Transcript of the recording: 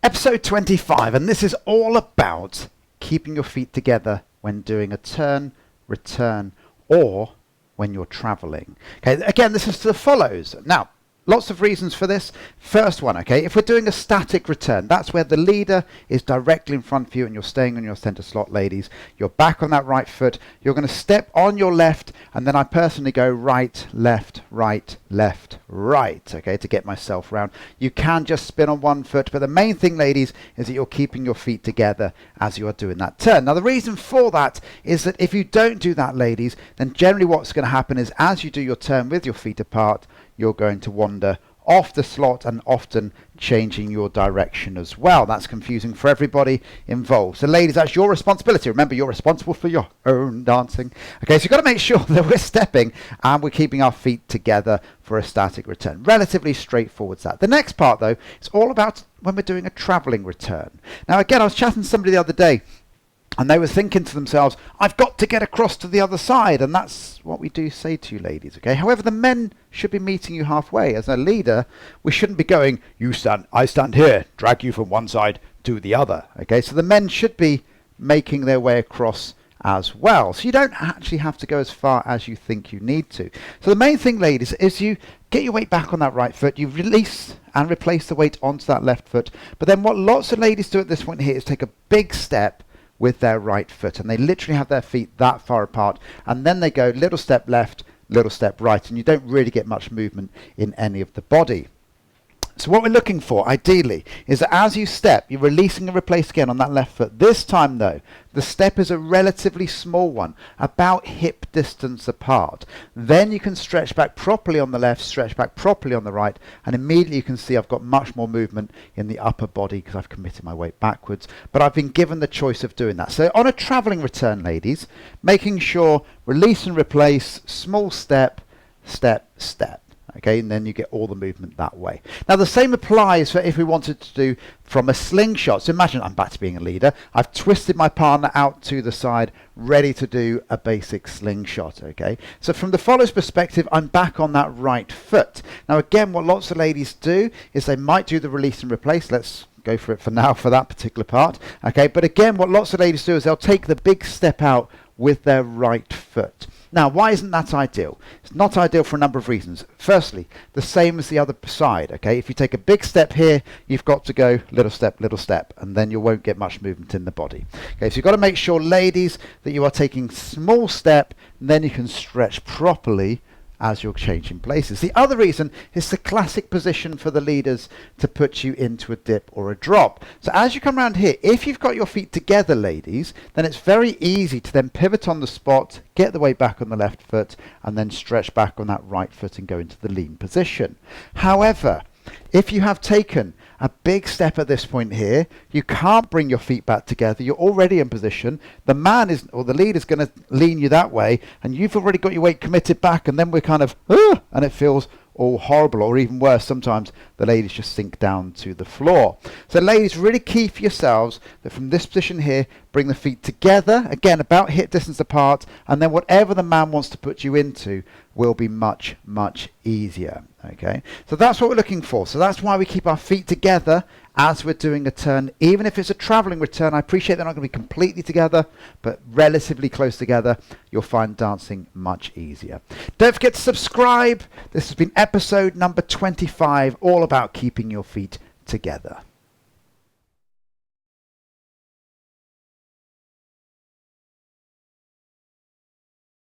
Episode 25, and this is all about keeping your feet together when doing a turn, return, or when you're traveling. Okay, again, this is as follows. Now, lots of reasons for this. First one, okay, if we're doing a static return, that's where the leader is directly in front of you and you're staying on your center slot, ladies. You're back on that right foot. You're going to step on your left, and then I personally go right, left, right, left, right, okay, to get myself round. You can just spin on one foot, but the main thing, ladies, is that you're keeping your feet together as you are doing that turn. Now, the reason for that is that if you don't do that, ladies, then generally what's going to happen is as you do your turn with your feet apart, you're going to wander off the slot and often changing your direction as well. That's confusing for everybody involved. So ladies, that's your responsibility. Remember, you're responsible for your own dancing. Okay, so you've got to make sure that we're stepping and we're keeping our feet together for a static return. Relatively straightforward that. The next part though, is all about when we're doing a traveling return. Now again, I was chatting to somebody the other day, and they were thinking to themselves, I've got to get across to the other side. And that's what we do say to you, ladies, okay? However, the men should be meeting you halfway. As a leader, we shouldn't be going, you stand, I stand here, drag you from one side to the other, okay? So the men should be making their way across as well. So you don't actually have to go as far as you think you need to. So the main thing, ladies, is you get your weight back on that right foot, you release and replace the weight onto that left foot. But then what lots of ladies do at this point here is take a big step with their right foot, and they literally have their feet that far apart, and then they go little step left, little step right, and you don't really get much movement in any of the body. So what we're looking for, ideally, is that as you step, you're releasing and replace again on that left foot. This time, though, the step is a relatively small one, about hip distance apart. Then you can stretch back properly on the left, stretch back properly on the right, and immediately you can see I've got much more movement in the upper body because I've committed my weight backwards. But I've been given the choice of doing that. So on a traveling return, ladies, making sure release and replace, small step, step, step. Okay, and then you get all the movement that way. Now the same applies for if we wanted to do from a slingshot. So imagine I'm back to being a leader. I've twisted my partner out to the side, ready to do a basic slingshot. Okay, so from the follower's perspective, I'm back on that right foot. Now again, what lots of ladies do is they might do the release and replace. Let's go for it for now for that particular part. Okay, but again, what lots of ladies do is they'll take the big step out with their right foot. Now, why isn't that ideal? It's not ideal for a number of reasons. Firstly, the same as the other side, okay? If you take a big step here, you've got to go little step, and then you won't get much movement in the body. Okay, so you've got to make sure, ladies, that you are taking small step, and then you can stretch properly as you're changing places. The other reason is the classic position for the leaders to put you into a dip or a drop. So as you come around here, if you've got your feet together, ladies, then it's very easy to then pivot on the spot, get the weight back on the left foot, and then stretch back on that right foot and go into the lean position. However, if you have taken a big step at this point here, you can't bring your feet back together. You're already in position. The man is, or the lead is going to lean you that way, and you've already got your weight committed back, and then we're kind of, and it feels all horrible, or even worse, sometimes the ladies just sink down to the floor. So ladies, really key for yourselves that from this position here, bring the feet together, again, about hip distance apart, and then whatever the man wants to put you into will be much, much easier. Okay, so that's what we're looking for. So that's why we keep our feet together as we're doing a turn. Even if it's a traveling return, I appreciate they're not going to be completely together, but relatively close together, you'll find dancing much easier. Don't forget to subscribe. This has been episode number 25, all about keeping your feet together.